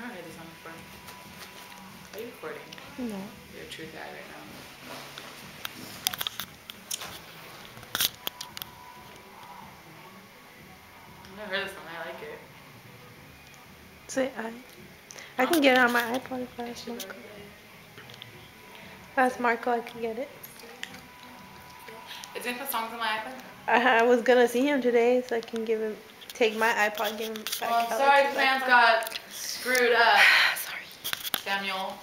never heard this song before. Are you recording? No. You're a truth ad right now. I've never heard this song. I like it. Say I can get it on my iPod if I ask Marco. If I ask Marco, I can get it. Is he gonna put songs on my iPad? I was gonna see him today, so I can take my iPod, give him back. Well, I'm sorry, plans got screwed up. Sorry. Samuel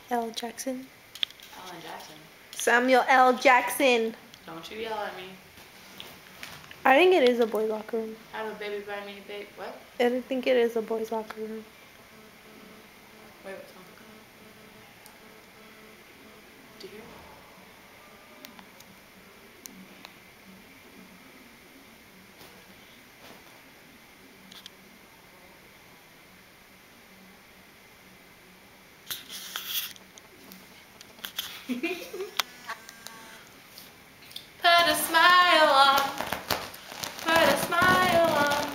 L. Jackson. Alan Jackson. Samuel L. Jackson. Don't you yell at me. I think it is a boys' locker room. Have a baby by me, babe. What? I think it is a boys' locker room. Wait, what song? Do you hear it? Put a smile on. Put a smile on.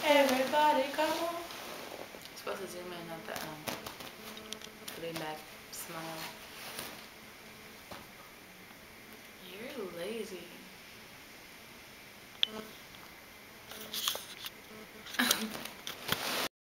Everybody come on. I'm supposed to zoom in at the putting back smile. You're lazy.